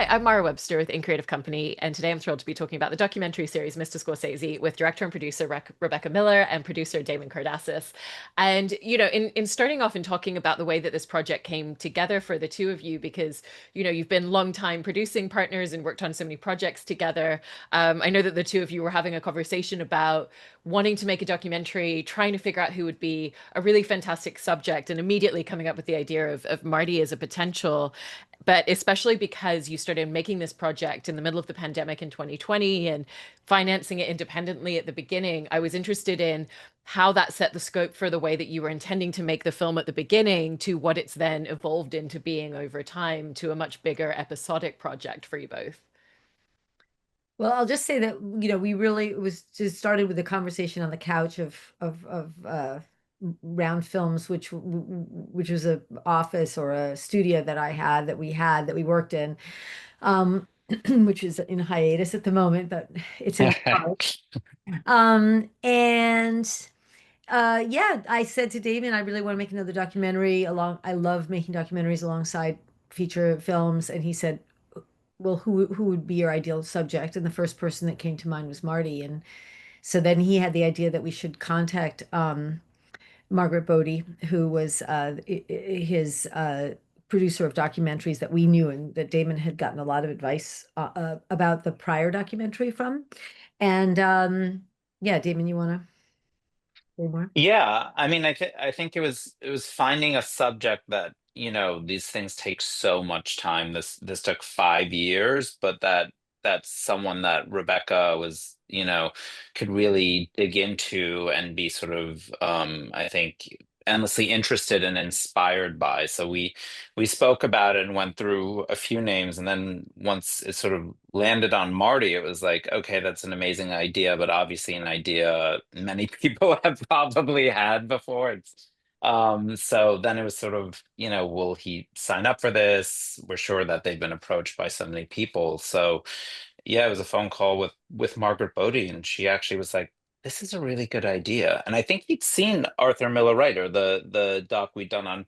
I'm Mara Webster with In Creative Company, and today I'm thrilled to be talking about the documentary series Mr. Scorsese with director and producer Rebecca Miller and producer Damon Cardasis. And, in starting off and talking about the way that this project came together for the two of you, because, you've been long time producing partners and worked on so many projects together. I know that the two of you were having a conversation about wanting to make a documentary, trying to figure out who would be a really fantastic subject, and immediately coming up with the idea of Marty as a potential. But especially because you started making this project in the middle of the pandemic in 2020 and financing it independently at the beginning, I was interested in how that set the scope for the way that you were intending to make the film at the beginning to what it's then evolved into being over time to a much bigger episodic project for you both. Well, I'll just say that, we really it was just started with a conversation on the couch of round films, which was a office or a studio that I had that we worked in, um, which is in hiatus at the moment, but it's in our heart. And yeah, I said to Damien, I really want to make another documentary I love making documentaries alongside feature films, and he said, well, who would be your ideal subject? And the first person that came to mind was Marty. And so then he had the idea that we should contact Margaret Bodie, who was his producer of documentaries that we knew and that Damon had gotten a lot of advice about the prior documentary from. And yeah, Damon, you want to say more? Yeah, I mean, I think it was finding a subject that, these things take so much time. This took 5 years, but that's someone that Rebecca was, could really dig into and be sort of, I think, endlessly interested and inspired by. So we spoke about it and went through a few names, and then once it sort of landed on Marty, it was like, okay, that's an amazing idea, but obviously an idea many people have probably had before. So then it was sort of, will he sign up for this? We're sure that they've been approached by so many people. So yeah, it was a phone call with Margaret Bodie, and she actually was like, "This is a really good idea." And I think he'd seen Arthur Miller Writer, the doc we'd done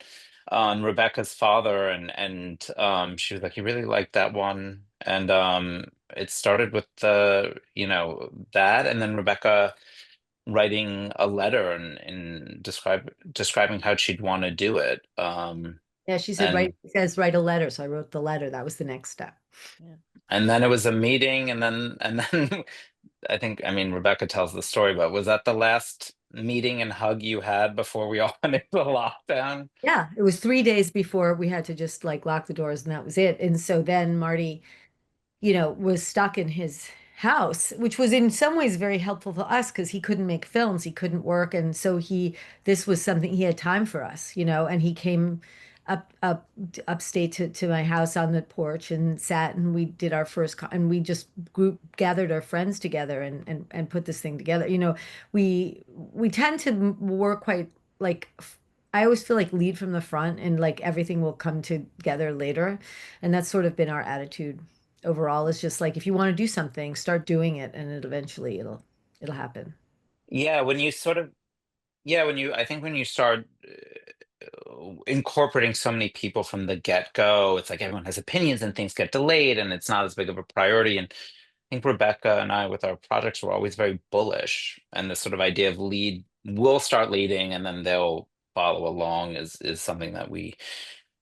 on Rebecca's father, and she was like, "You really liked that one." And it started with that, and then Rebecca writing a letter and describing how she'd want to do it. Yeah, she said, And write a letter. So I wrote the letter. That was the next step. Yeah. and then it was a meeting, and then I think, I mean, Rebecca tells the story, but was that the last meeting and hug you had before we all went into lockdown? Yeah, it was 3 days before we had to just like lock the doors and that was it. And so then Marty, was stuck in his house, which was in some ways very helpful for us because he couldn't make films, he couldn't work. And so this was something he had time for us, and he came upstate to my house on the porch and sat and we did our and we just gathered our friends together and put this thing together. We tend to work quite like, I always feel like lead from the front and like everything will come together later. And that's sort of been our attitude overall, is just like if you want to do something, start doing it and it'll happen. Yeah, I think when you start incorporating so many people from the get-go, it's like everyone has opinions and things get delayed and it's not as big of a priority. And I think Rebecca and I, with our projects, were always very bullish. And this sort of idea of we'll start leading and then they'll follow along is something that we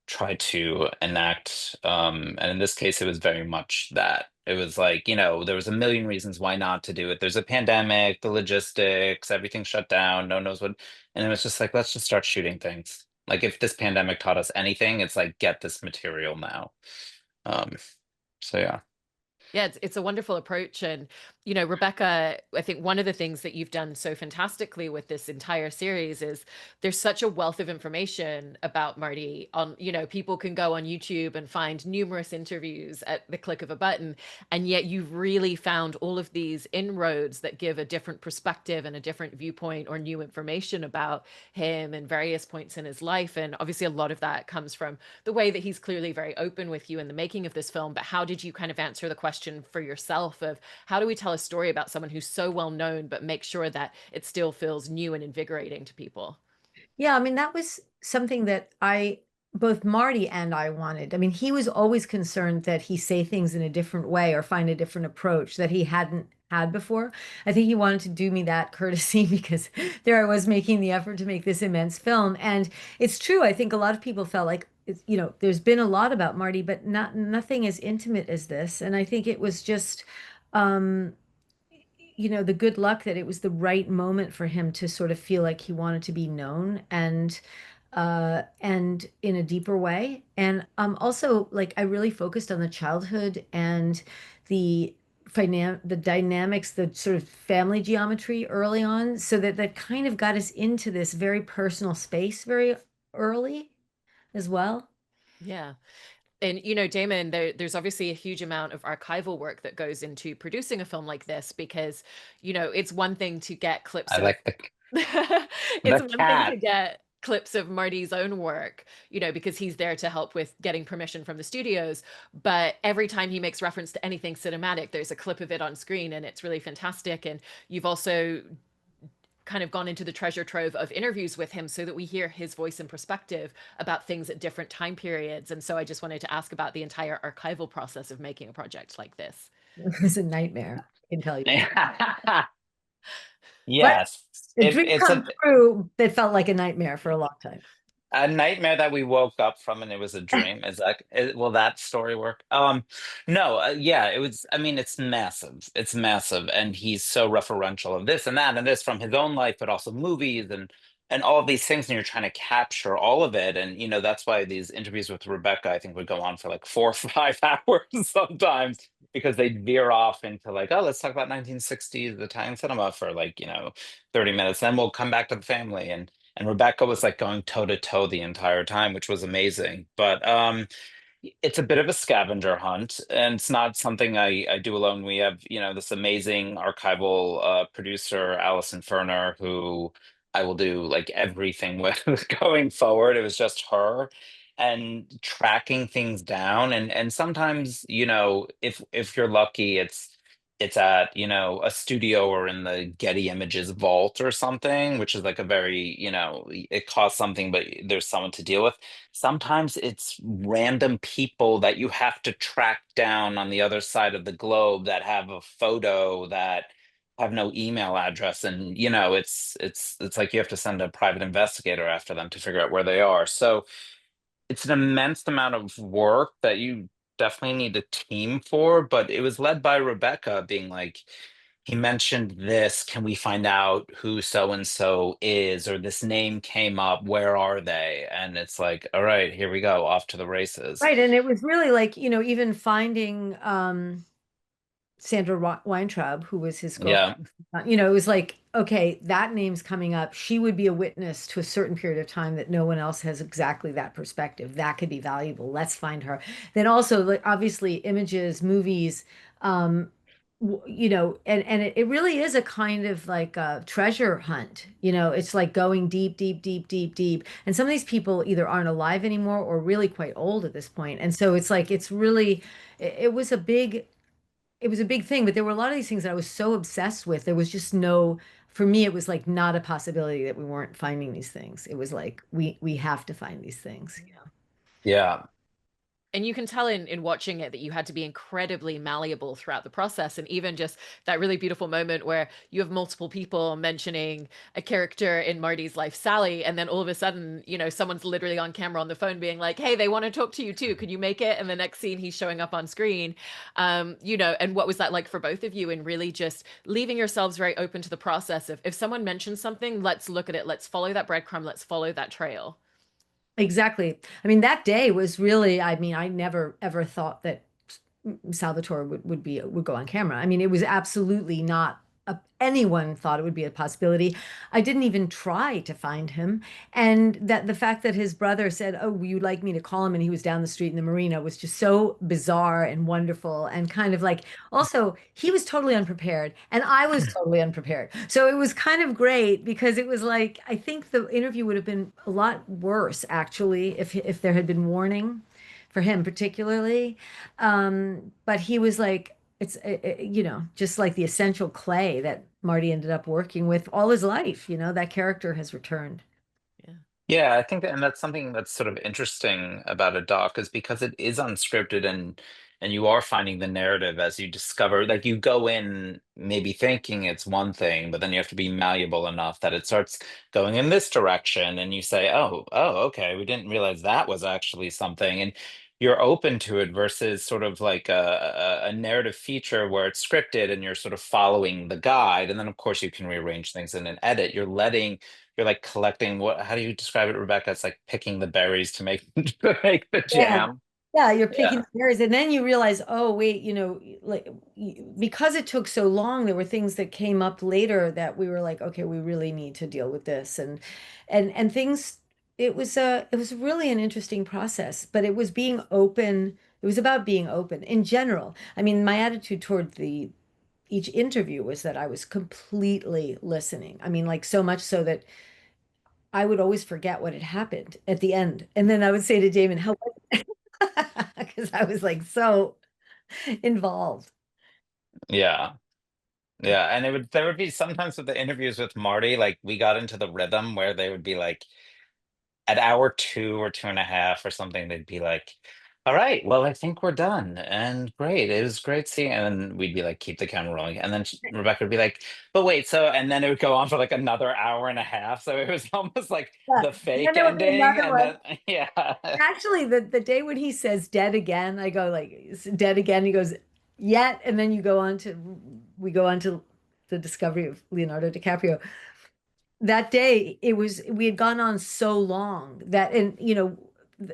try to enact. And in this case, it was very much that. It was like, there was a million reasons why not to do it. There's a pandemic, the logistics, everything shut down, no one knows what. And it was just like, let's just start shooting things. Like if this pandemic taught us anything, it's like, get this material now. Um, so yeah. Yeah, it's a wonderful approach. And, Rebecca, I think one of the things that you've done so fantastically with this entire series is there's such a wealth of information about Marty on, people can go on YouTube and find numerous interviews at the click of a button. And yet you've really found all of these inroads that give a different perspective and a different viewpoint or new information about him and various points in his life. And obviously a lot of that comes from the way that he's clearly very open with you in the making of this film. But how did you kind of answer the question for yourself of how do we tell a story about someone who's so well known, but make sure that it still feels new and invigorating to people? Yeah, I mean, that was something that I both Marty and I wanted. I mean, he was always concerned that he say things in a different way or find a different approach that he hadn't had before. I think he wanted to do me that courtesy because there I was making the effort to make this immense film. And it's true. I think a lot of people felt like, there's been a lot about Marty, but nothing as intimate as this. And I think it was just, um, the good luck that it was the right moment for him to sort of feel like he wanted to be known and in a deeper way. And also like I really focused on the childhood and the the dynamics, the sort of family geometry early on, so that kind of got us into this very personal space very early as well. Yeah. And Damon, there's obviously a huge amount of archival work that goes into producing a film like this because, it's one thing to get clips I of like it's the one thing to cat. get clips of Marty's own work, because he's there to help with getting permission from the studios. But every time he makes reference to anything cinematic, there's a clip of it on screen, and it's really fantastic. And you've also kind of gone into the treasure trove of interviews with him so that we hear his voice and perspective about things at different time periods. And so I just wanted to ask about the entire archival process of making a project like this. It was a nightmare, I can tell you. But Yes, a dream it's come true that felt like a nightmare for a long time. a nightmare that we woke up from and it was a dream. Is that will that story work? No, yeah, it was. I mean, it's massive. It's massive, and he's so referential of this and that and this from his own life, but also movies and all these things. And you're trying to capture all of it, and that's why these interviews with Rebecca, I think, would go on for like 4 or 5 hours sometimes because they'd veer off into like, oh, let's talk about 1960s Italian cinema for like 30 minutes, then we'll come back to the family and Rebecca was like going toe to toe the entire time, which was amazing. But it's a bit of a scavenger hunt, and it's not something I do alone. We have, this amazing archival producer, Allison Ferner, who I will do like everything with going forward. It was just her and tracking things down. And sometimes, if you're lucky, it's at, a studio or in the Getty Images vault or something, which is like a very, it costs something, but there's someone to deal with. Sometimes it's random people that you have to track down on the other side of the globe that have a photo that have no email address, and it's like you have to send a private investigator after them to figure out where they are. So it's an immense amount of work that you definitely need a team for, but it was led by Rebecca being like, he mentioned this, can we find out who so and so is, or this name came up, where are they? And it's like, all right, here we go, off to the races. Right. And it was really like, even finding Sandra Weintraub, who was his Yeah. girlfriend. It was like, okay, that name's coming up. She would be a witness to a certain period of time that no one else has exactly that perspective. That could be valuable. Let's find her. Then also, like, obviously, images, movies, um, and it really is a kind of like a treasure hunt. It's like going deep, deep, deep, deep, deep. And some of these people either aren't alive anymore or really quite old at this point. And so it's like, it's really, it was a big thing, but there were a lot of these things that I was so obsessed with. There was just no, for me, it was like not a possibility that we weren't finding these things. It was like we have to find these things. Yeah. And you can tell in watching it that you had to be incredibly malleable throughout the process. And even just that really beautiful moment where you have multiple people mentioning a character in Marty's life, Sally, and then all of a sudden, someone's literally on camera on the phone being like, hey, they want to talk to you too. Could you make it? And the next scene, he's showing up on screen. And what was that like for both of you? And really just leaving yourselves very open to the process of if someone mentions something, let's look at it. Let's follow that breadcrumb. Let's follow that trail. Exactly. I mean, that day was really, I mean, I never ever thought that Salvatore would go on camera. I mean, it was absolutely not anyone thought it would be a possibility. I didn't even try to find him, and that the fact that his brother said, "Oh, would you like me to call him?" and he was down the street in the marina was just so bizarre and wonderful, and kind of like also he was totally unprepared, and I was totally unprepared. So it was kind of great because it was like I think the interview would have been a lot worse actually if there had been warning for him particularly. But he was like, just like the essential clay that Marty ended up working with all his life. That character has returned. Yeah. Yeah, I think and that's something that's sort of interesting about a doc is because it is unscripted and you are finding the narrative as you discover, like you go in maybe thinking it's one thing, but then you have to be malleable enough that it starts going in this direction and you say, okay, we didn't realize that was actually something. And you're open to it versus sort of like a narrative feature where it's scripted and you're sort of following the guide. And then of course you can rearrange things in an edit. You're like collecting what, how do you describe it, Rebecca? It's like picking the berries to make to make the Yeah. jam. Yeah, you're picking Yeah. the berries, and then you realize, oh wait, like because it took so long, there were things that came up later that we were like, okay, we really need to deal with this, and things. It was really an interesting process, but it was being open. It was about being open in general. I mean, my attitude toward the each interview was that I was completely listening. I mean, like so much so that I would always forget what had happened at the end, and then I would say to Damon, "How?" Because I was like so involved. Yeah. Yeah. And there would be sometimes with the interviews with Marty, like we got into the rhythm where they would be like at hour two or two and a half or something, they'd be like, all right, well, I think we're done. And great. It was great seeing. And then we'd be like, keep the camera rolling. And then Rebecca would be like, but wait, so, and then it would go on for like another hour and a half. So it was almost like Yeah. the And then fake there would be ending. another And one. then, yeah. Actually, the day when he says dead again, I go like, "Is it dead again?" He goes, yet. And then we go on to the discovery of Leonardo DiCaprio. That day we had gone on so long that, and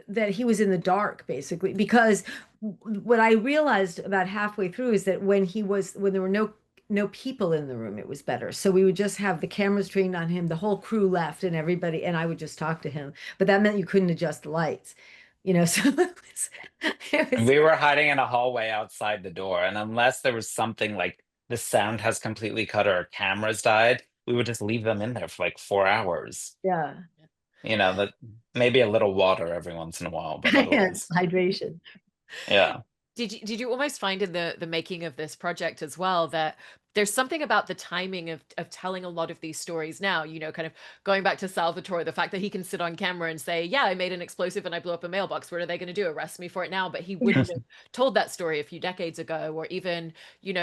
that he was in the dark basically, because what I realized about halfway through is that when there were no people in the room, it was better. So we would just have the cameras trained on him, the whole crew left and everybody, and I would just talk to him, but that meant you couldn't adjust the lights, so it And was we were hiding in a hallway outside the door. And unless there was something like the sound has completely cut or our cameras died, we would just leave them in there for like 4 hours. yeah. That maybe a little water every once in a while, but Yeah, otherwise, hydration. yeah. Did you almost find in the making of this project as well that there's something about the timing of telling a lot of these stories now, kind of going back to Salvatore, the fact that he can sit on camera and say, yeah, I made an explosive and I blew up a mailbox. What are they going to do? Arrest me for it now? But he wouldn't have told that story a few decades ago. Or even,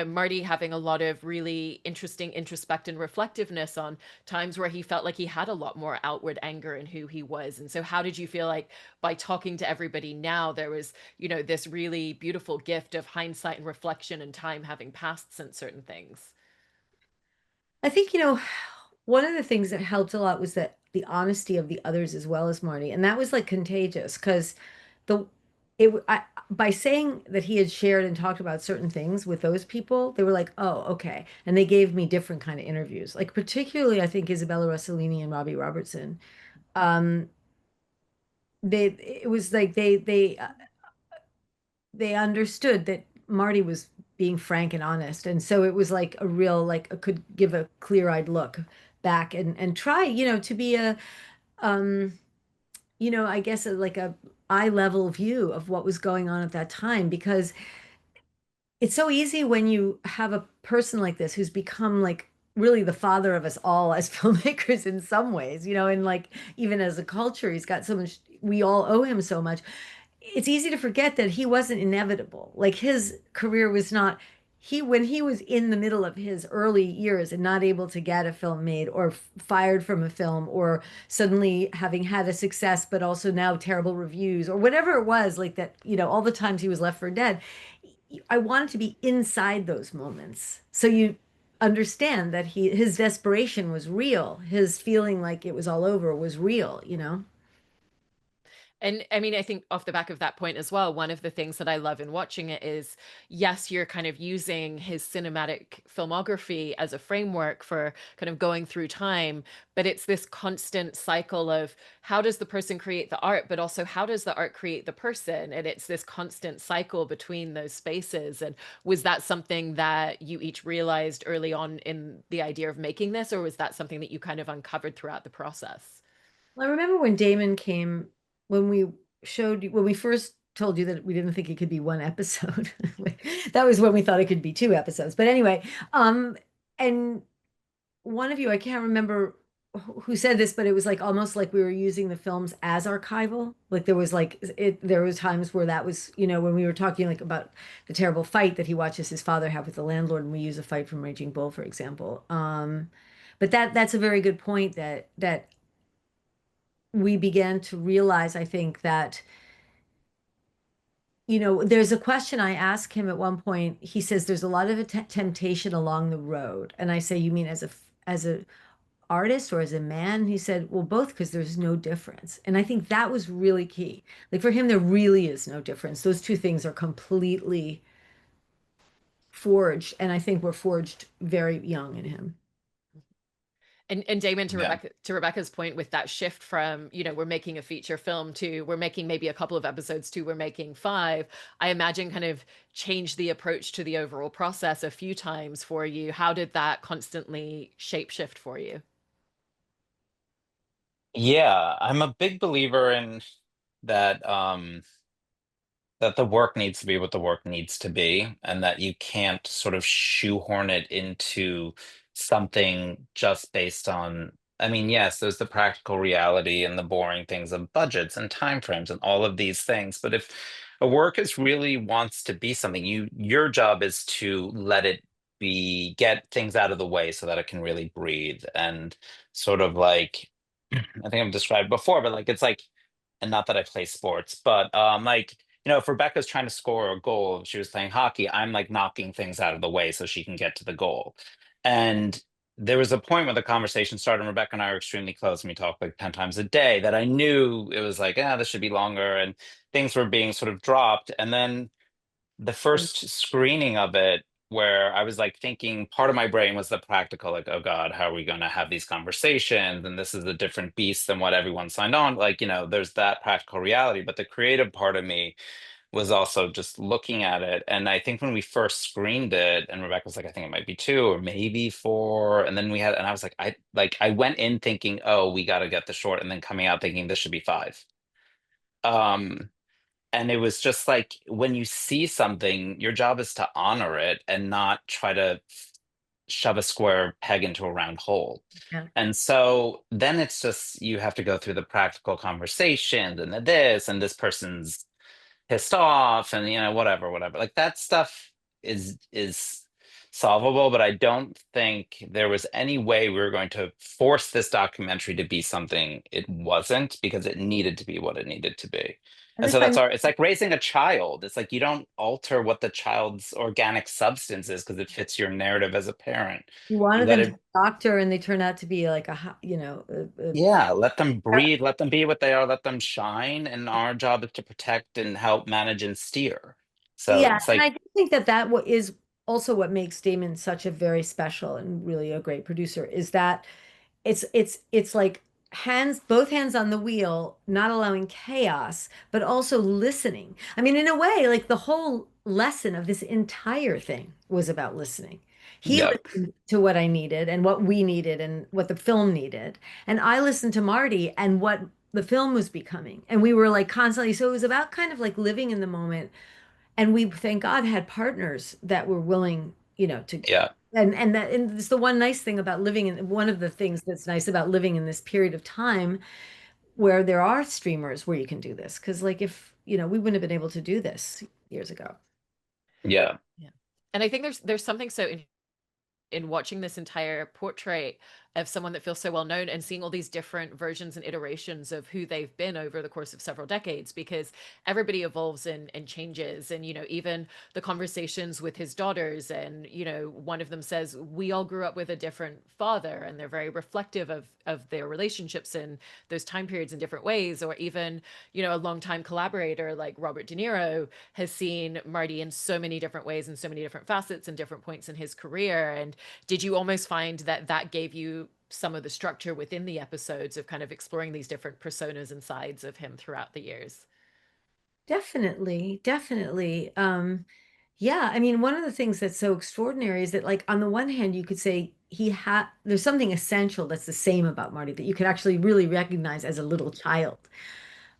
Marty having a lot of really interesting introspect and reflectiveness on times where he felt like he had a lot more outward anger in who he was. And so how did you feel like by talking to everybody now, there was this really beautiful gift of hindsight and reflection and time having passed since certain things? I think, one of the things that helped a lot was that the honesty of the others as well as Marty. And that was like contagious because the by saying that he had shared and talked about certain things with those people, they were like, oh, okay. And they gave me different kind of interviews. Like particularly, I think Isabella Rossellini and Robbie Robertson. Um, it was like they understood that Marty was being frank and honest. And so it was like a real, like, could give a clear-eyed look back and try, to be um, I guess like a eye level view of what was going on at that time, because it's so easy when you have a person like this who's become like really the father of us all as filmmakers in some ways, and like even as a culture, he's got so much, we all owe him so much. It's easy to forget that he wasn't inevitable. Like his career was not, when he was in the middle of his early years and not able to get a film made or fired from a film or suddenly having had a success, but also now terrible reviews or whatever it was, like that, all the times he was left for dead. I wanted to be inside those moments. So you understand that his desperation was real. His feeling like it was all over was real. And I mean, I think off the back of that point as well, one of the things that I love in watching it is, yes, you're kind of using his cinematic filmography as a framework for kind of going through time, but it's this constant cycle of how does the person create the art, but also how does the art create the person? And it's this constant cycle between those spaces. And was that something that you each realized early on in the idea of making this, or was that something that you kind of uncovered throughout the process? Well, I remember when Damon came, when when we first told you that we didn't think it could be one episode. That was when we thought it could be two episodes. But anyway, and one of you, I can't remember who said this, but it was like almost like we were using the films as archival. Like there was like it there was times where that was, when we were talking like about the terrible fight that he watches his father have with the landlord, and we use a fight from Raging Bull, for example. But that's a very good point that we began to realize, I think, that there's a question I ask him at one point. He says there's a lot of temptation along the road. And I say, you mean as a artist or as a man? He said, well, both, because there's no difference. And I think that was really key. Like for him, there really is no difference. Those two things are completely forged. And I think were forged very young in him. And Damon, to Yeah. Rebecca's point, with that shift from, we're making a feature film to we're making maybe a couple of episodes to we're making five, I imagine kind of changed the approach to the overall process a few times for you. How did that constantly shape shift for you? Yeah, I'm a big believer in that that the work needs to be what the work needs to be, and that you can't sort of shoehorn it into something just based on, I mean, yes, there's the practical reality and the boring things of budgets and timeframes and all of these things. But if a work is really wants to be something, your job is to let it be, get things out of the way so that it can really breathe and sort of like I think I've described before, but like it's like, and not that I play sports, but like, if Rebecca's trying to score a goal, if she was playing hockey, I'm like knocking things out of the way so she can get to the goal. And there was a point where the conversation started, and Rebecca and I are extremely close, and we talk like 10 times a day, that I knew it was like, this should be longer, and things were being sort of dropped. And then the first screening of it, where I was like thinking, part of my brain was the practical, like, oh God, how are we going to have these conversations? And this is a different beast than what everyone signed on. Like, there's that practical reality. But the creative part of me was also just looking at it. And I think when we first screened it, and Rebecca was like, I think it might be two or maybe four. And then and I was like, I went in thinking, oh, we got to get the short, and then coming out thinking this should be five. Um, and it was just like, when you see something, your job is to honor it and not try to shove a square peg into a round hole. Yeah. And so then it's just, you have to go through the practical conversations and this person's pissed off, and whatever. Like that stuff is solvable, but I don't think there was any way we were going to force this documentary to be something it wasn't, because it needed to be what it needed to be. And And if so I'm it's like raising a child. It's like you don't alter what the child's organic substance is because it fits your narrative as a parent. You You wanted let them to it, be a doctor and they turn out to be like yeah, let them breathe, let them be what they are, let them shine. And our job is to protect and help manage and steer. So yeah, it's and like, I do think that is also what makes Damon such a very special and really a great producer, is that it's like both hands on the wheel, not allowing chaos, but also listening. I mean, in a way, like the whole lesson of this entire thing was about listening. He yep. listened to what I needed and what we needed and what the film needed. And I listened to Marty and what the film was becoming. And we were like constantly, so it was about kind of like living in the moment. And we, thank God, had partners that were willing, to, Yeah. and it's the one nice thing about living in, one of the things that's nice about living in this period of time where there are streamers where you can do this. Because like if, we wouldn't have been able to do this years ago. Yeah. Yeah. And I think there's something so in watching this entire portrait of someone that feels so well known and seeing all these different versions and iterations of who they've been over the course of several decades, because everybody evolves and changes. And even the conversations with his daughters, and one of them says, we all grew up with a different father, and they're very reflective of their relationships in those time periods in different ways. Or even a longtime collaborator like Robert De Niro has seen Marty in so many different ways and so many different facets and different points in his career. And did you almost find that gave you some of the structure within the episodes of kind of exploring these different personas and sides of him throughout the years? Definitely, definitely. Yeah, I mean, one of the things that's so extraordinary is that, like, on the one hand, you could say there's something essential that's the same about Marty that you could actually really recognize as a little child.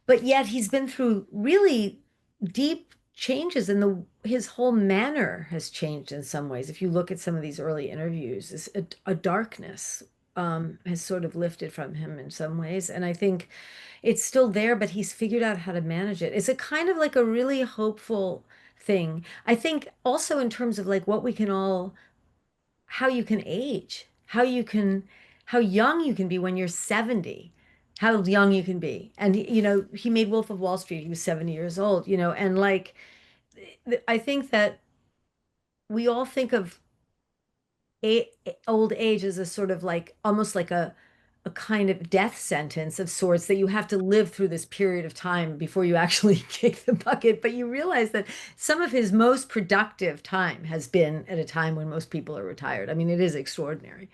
But yet he's been through really deep changes, and his whole manner has changed in some ways. If you look at some of these early interviews, it's a darkness has sort of lifted from him in some ways. And I think it's still there, but he's figured out how to manage it. It's a kind of like a really hopeful thing. I think also in terms of like what we can all, how you can age, how young you can be when you're 70, how young you can be. And, he made Wolf of Wall Street. He was 70 years old, and like, I think that we all think of a old age as a sort of like almost like a kind of death sentence of sorts that you have to live through this period of time before you actually kick the bucket. But you realize that some of his most productive time has been at a time when most people are retired. I mean, it is extraordinary.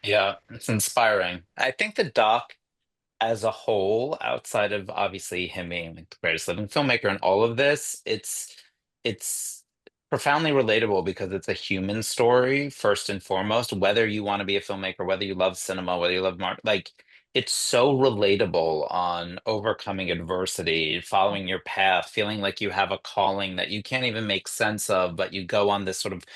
Yeah, it's inspiring. I think the doc as a whole, outside of obviously him being like the greatest living filmmaker and all of this, it's profoundly relatable because it's a human story first and foremost. Whether you want to be a filmmaker, whether you love cinema, whether you love like it's so relatable on overcoming adversity, following your path, feeling like you have a calling that you can't even make sense of, but you go on this sort of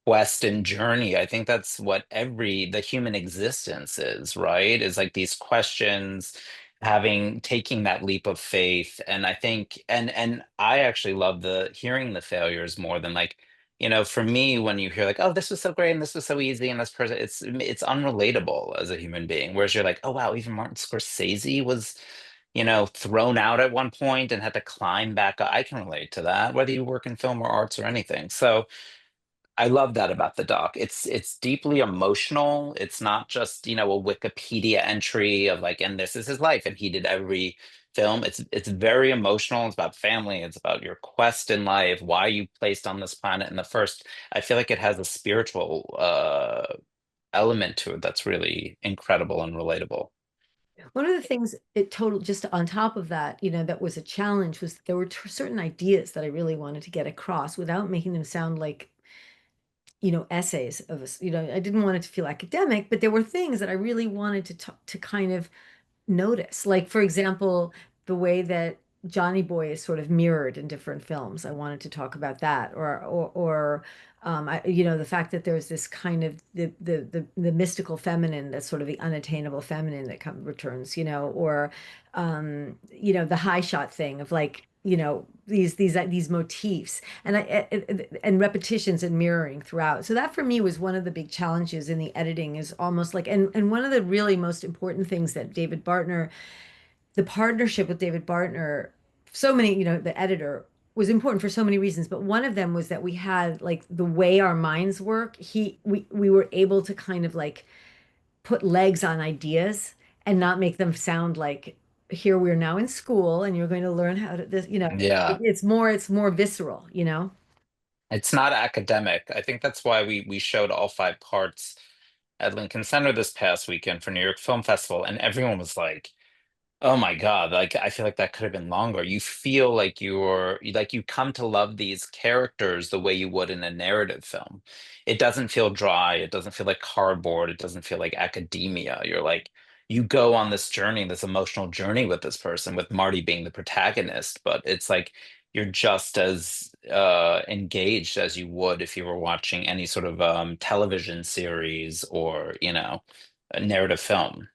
quest and journey. I think that's what the human existence is, right? Is like these questions, taking that leap of faith. And I think, and I actually love the hearing the failures more than like, for me, when you hear like, oh, this was so great and this was so easy and this person, it's unrelatable as a human being. Whereas you're like, oh wow, even Martin Scorsese was, thrown out at one point and had to climb back up. I can relate to that, whether you work in film or arts or anything. So I love that about the doc. It's deeply emotional. It's not just, a Wikipedia entry of like, and this is his life, and he did every film. It's very emotional. It's about family. It's about your quest in life, why you placed on this planet in the first. I feel like it has a spiritual element to it that's really incredible and relatable. One of the things it total just on top of that, that was a challenge was there were certain ideas that I really wanted to get across without making them sound like, essays of us. I didn't want it to feel academic, but there were things that I really wanted to kind of notice. Like, for example, the way that Johnny Boy is sort of mirrored in different films. I wanted to talk about that, the fact that there's this kind of the mystical feminine, that's sort of the unattainable feminine that returns, the high shot thing of like, these motifs and repetitions and mirroring throughout. So that for me was one of the big challenges in the editing is almost like, and one of the really most important things that the partnership with David Bartner, so many, the editor was important for so many reasons, but one of them was that we had like the way our minds work. We were able to kind of like put legs on ideas and not make them sound like here we're now in school and you're going to learn how to this, Yeah. it's more visceral, It's not academic. I think that's why we showed all five parts at Lincoln Center this past weekend for New York Film Festival, and everyone was like, oh my God, like I feel like that could have been longer. You feel like you come to love these characters the way you would in a narrative film. It doesn't feel dry, it doesn't feel like cardboard, it doesn't feel like academia. You're like you go on this journey, this emotional journey with this person, with Marty being the protagonist, but it's like you're just as engaged as you would if you were watching any sort of television series or, a narrative film.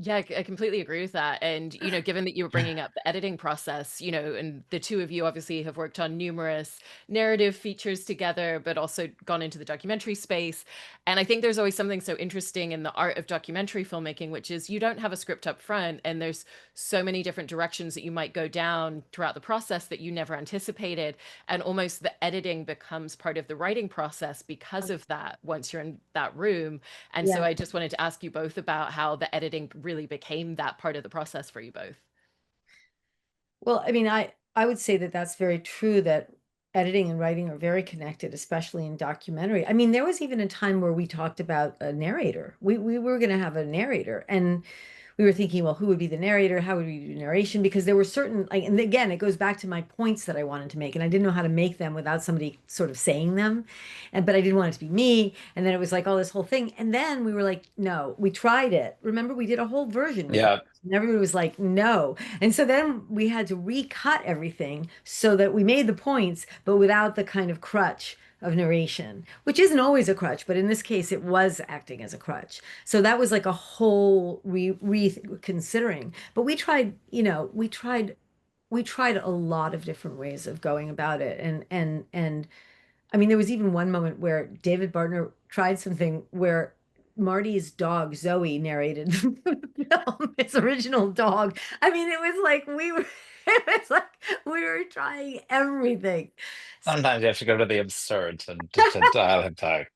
Yeah, I completely agree with that. And, given that you were bringing up the editing process, and the two of you obviously have worked on numerous narrative features together, but also gone into the documentary space. And I think there's always something so interesting in the art of documentary filmmaking, which is you don't have a script up front, and there's so many different directions that you might go down throughout the process that you never anticipated. And almost the editing becomes part of the writing process because of that once you're in that room. And so Yeah. I just wanted to ask you both about how the editing really became that part of the process for you both. Well, I mean, I would say that that's very true that editing and writing are very connected, especially in documentary. I mean, there was even a time where we talked about a narrator. We were going to have a narrator, and we were thinking, well, who would be the narrator? How would we do narration? Because there were certain, like, and again, it goes back to my points that I wanted to make, and I didn't know how to make them without somebody sort of saying them, but I didn't want it to be me. And then it was like all this whole thing, and then we were like, no, we tried it. Remember, we did a whole version with it, Yeah. and everybody was like, no. And so then we had to recut everything so that we made the points, but without the kind of crutch of narration, which isn't always a crutch, but in this case, it was acting as a crutch. So that was like a whole reconsidering. But we tried, we tried a lot of different ways of going about it, and I mean, there was even one moment where David Bartner tried something where Marty's dog Zoe narrated the film, his original dog. I mean, it was like we were, it was like we were trying everything. Sometimes you have to go to the absurd to dial it back.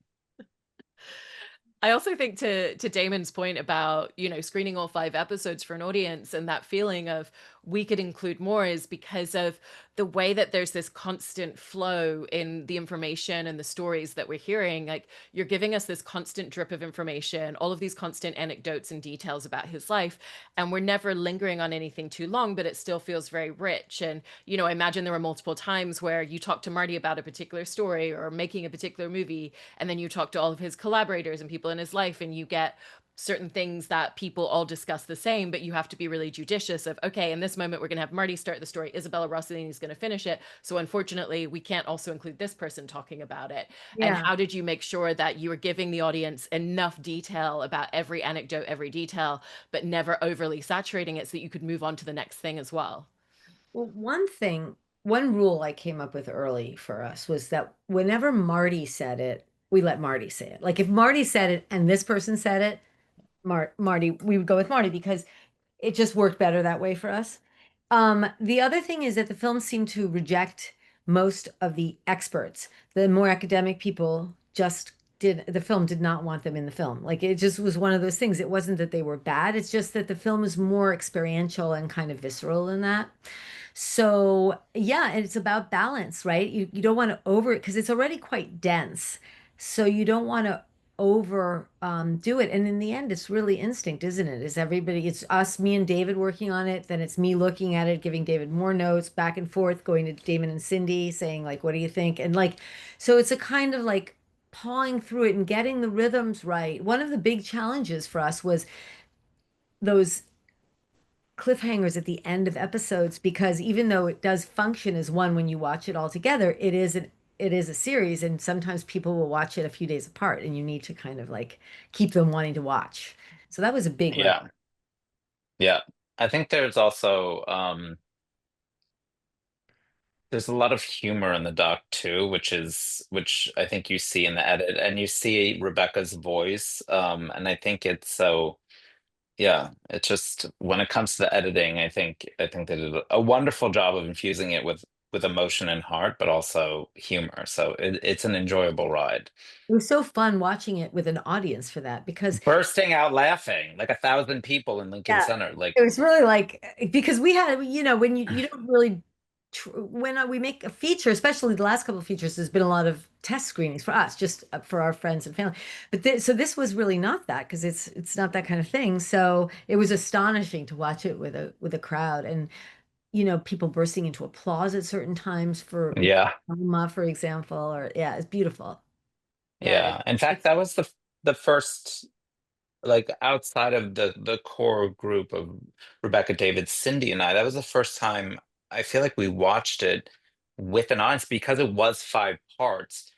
I also think to Damon's point about, screening all 5 episodes for an audience and that feeling of we could include more is because of the way that there's this constant flow in the information and the stories that we're hearing. Like, you're giving us this constant drip of information, all of these constant anecdotes and details about his life, and we're never lingering on anything too long, but it still feels very rich. And, I imagine there were multiple times where you talk to Marty about a particular story or making a particular movie, and then you talk to all of his collaborators and people in his life, and you get certain things that people all discuss the same, but you have to be really judicious of, okay, in this moment, we're going to have Marty start the story. Isabella Rossellini is going to finish it. So unfortunately, we can't also include this person talking about it. And Yeah. how did you make sure that you were giving the audience enough detail about every anecdote, every detail, but never overly saturating it so that you could move on to the next thing as well? Well, one rule I came up with early for us was that whenever Marty said it, we let Marty say it. Like if Marty said it and this person said it, Marty, we would go with Marty because it just worked better that way for us. The other thing is that the film seemed to reject most of the experts. The more academic people just did, the film did not want them in the film. Like it just was one of those things. It wasn't that they were bad, it's just that the film is more experiential and kind of visceral than that. So yeah, and it's about balance, right? You don't want to over it because it's already quite dense. So you don't want to over do it. And in the end, it's really instinct, isn't it? Is everybody, it's us, me and David working on it, then it's me looking at it, giving David more notes, back and forth, going to Damon and Cindy, saying like, what do you think? And like, so it's a kind of like pawing through it and getting the rhythms right. One of the big challenges for us was those cliffhangers at the end of episodes because even though it does function as one when you watch it all together, it is a series, and sometimes people will watch it a few days apart, and you need to kind of like keep them wanting to watch. So that was a big learn. Yeah, yeah. I think there's a lot of humor in the doc too, which I think you see in the edit, and you see Rebecca's voice. And I think it's so yeah, it's just when it comes to the editing, I think they did a wonderful job of infusing it with emotion and heart, but also humor. So it's an enjoyable ride. It was so fun watching it with an audience for that because Bursting out laughing like 1,000 people in Lincoln yeah, Center. Like, it was really like because we had, when you don't really when we make a feature, especially the last couple of features, there's been a lot of test screenings for us, just for our friends and family. But so this was really not that because it's not that kind of thing. So it was astonishing to watch it with a crowd and people bursting into applause at certain times for yeah, Mama, for example, or yeah, it's beautiful. Yeah, yeah. In fact, it's that was the first, like, outside of the core group of Rebecca, David, Cindy, and I, that was the first time I feel like we watched it with an audience because it was 5 parts.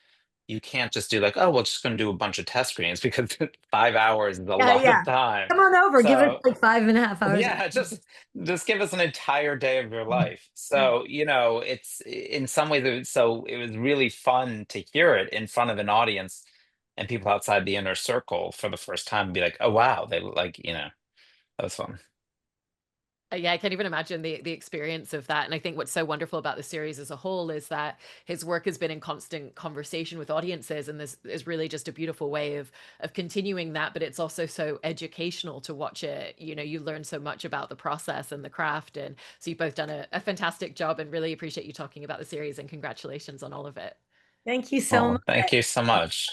You can't just do like, oh, we're just going to do a bunch of test screens because 5 hours is a Yeah, lot yeah. of time. Come on over, give us So like 5.5 hours. yeah, just give us an entire day of your life. So, it's in some ways it was really fun to hear it in front of an audience and people outside the inner circle for the first time and be like, oh wow, they like, that was fun. Yeah, I can't even imagine the experience of that. And I think what's so wonderful about the series as a whole is that his work has been in constant conversation with audiences, and this is really just a beautiful way of continuing that. But it's also so educational to watch it. You learn so much about the process and the craft, and so you've both done a fantastic job. And really appreciate you talking about the series. And congratulations on all of it. Thank you so Oh, much. thank you so much.